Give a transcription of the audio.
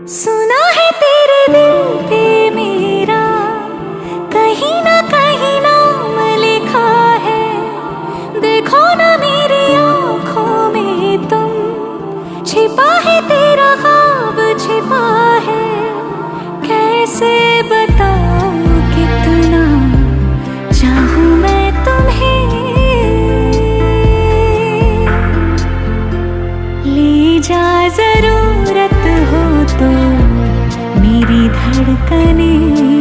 सुना है तेरे दिल पे मेरा कहीं ना कहीं नाम लिखा है। देखो ना मेरी आँखों में तुम, छिपा है तेरा ख्वाब छिपा है। कैसे बताऊं कितना चाहूं मैं तुम्हें, ले जा जरूरत हो तो मेरी धड़कने।